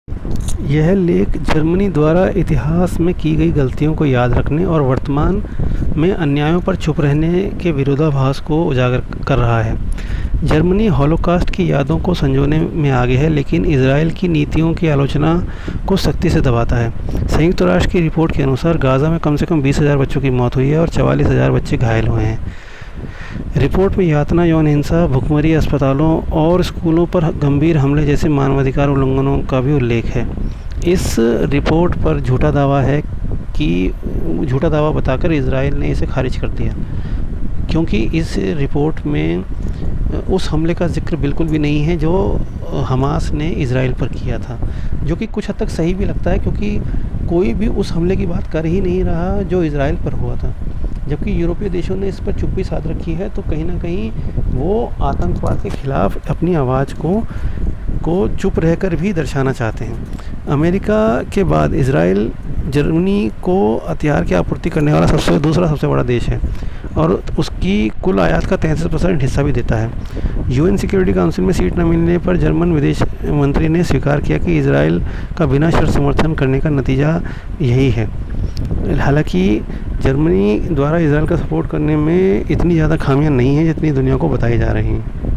यह लेख जर्मनी द्वारा इतिहास में की गई गलतियों को याद रखने और वर्तमान में अन्यायों पर चुप रहने के विरोधाभास को उजागर कर रहा है। जर्मनी हॉलोकॉस्ट की यादों को संजोने में आगे है, लेकिन इजराइल की नीतियों की आलोचना को सख्ती से दबाता है। संयुक्त राष्ट्र की रिपोर्ट के अनुसार गाज़ा में कम से कम 20,000 बच्चों की मौत हुई है और 44,000 बच्चे घायल हुए हैं। रिपोर्ट में यातना, यौन हिंसा, भुखमरी, अस्पतालों और स्कूलों पर गंभीर हमले जैसे मानवाधिकार उल्लंघनों का भी उल्लेख है। इस रिपोर्ट पर झूठा दावा बताकर इजराइल ने इसे खारिज कर दिया, क्योंकि इस रिपोर्ट में उस हमले का जिक्र बिल्कुल भी नहीं है जो हमास ने इजराइल पर किया था, जो कि कुछ हद तक सही भी लगता है, क्योंकि कोई भी उस हमले की बात कर ही नहीं रहा जो इजराइल पर हुआ था। जबकि यूरोपीय देशों ने इस पर चुप्पी साध रखी है, तो कहीं ना कहीं वो आतंकवाद के खिलाफ अपनी आवाज़ को चुप रहकर भी दर्शाना चाहते हैं। अमेरिका के बाद इजराइल जर्मनी को हथियार की आपूर्ति करने वाला दूसरा सबसे बड़ा देश है और उसकी कुल आयात का 33% हिस्सा भी देता है। यूएन सिक्योरिटी काउंसिल में सीट न मिलने पर जर्मन विदेश मंत्री ने स्वीकार किया कि इजराइल का बिना शर्त समर्थन करने का नतीजा यही है। हालांकि जर्मनी द्वारा इजराइल का सपोर्ट करने में इतनी ज़्यादा खामियां नहीं हैं जितनी दुनिया को बताई जा रही हैं।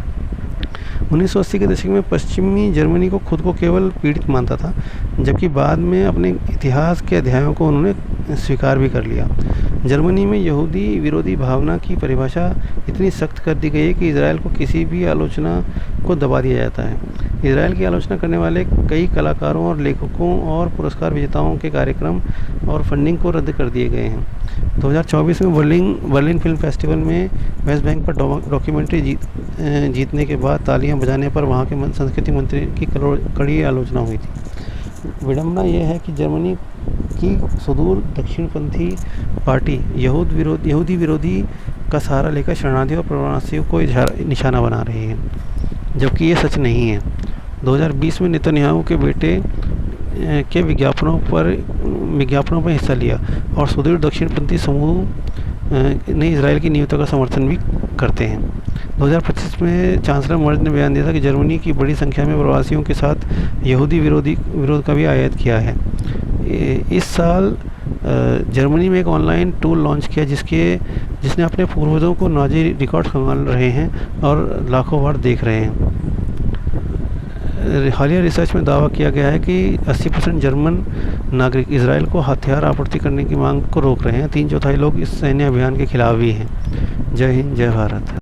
1980 के दशक में पश्चिमी जर्मनी को खुद को केवल पीड़ित मानता था, जबकि बाद में अपने इतिहास के अध्यायों को उन्होंने स्वीकार भी कर लिया। जर्मनी में यहूदी विरोधी भावना की परिभाषा इतनी सख्त कर दी गई है कि इजराइल को किसी भी आलोचना को दबा दिया जाता है। इजराइल की आलोचना करने वाले कई कलाकारों और लेखकों और पुरस्कार विजेताओं के कार्यक्रम और फंडिंग को रद्द कर दिए गए हैं। 2024 में बर्लिन फिल्म फेस्टिवल में वेस्ट बैंक पर डॉक्यूमेंट्री जीतने के बाद तालियां बजाने पर वहां के संस्कृति मंत्री की कड़ी आलोचना हुई थी। विडंबना यह है कि जर्मनी की सुदूर दक्षिणपंथी पार्टी यहूदी विरोधी का सहारा लेकर शरणार्थियों और प्रवासियों को निशाना बना रही है, जबकि ये सच नहीं है। 2020 में नेतन्याहू के बेटे के विज्ञापनों पर हिस्सा लिया और सुदूर दक्षिणपंथी समूह ने इजराइल की नीतियों का समर्थन भी करते हैं। 2025 में चांसलर मर्ज ने बयान दिया था कि जर्मनी की बड़ी संख्या में प्रवासियों के साथ यहूदी विरोध का भी आयात किया है। इस साल जर्मनी में एक ऑनलाइन टूल लॉन्च किया जिसने अपने पूर्वजों को नाजी रिकॉर्ड खंगाल रहे हैं और लाखों बार देख रहे हैं। हालिया रिसर्च में दावा किया गया है कि 80% जर्मन नागरिक इजराइल को हथियार आपूर्ति करने की मांग को रोक रहे हैं। 3/4 लोग इस सैन्य अभियान के खिलाफ भी हैं। जय हिंद, जय भारत।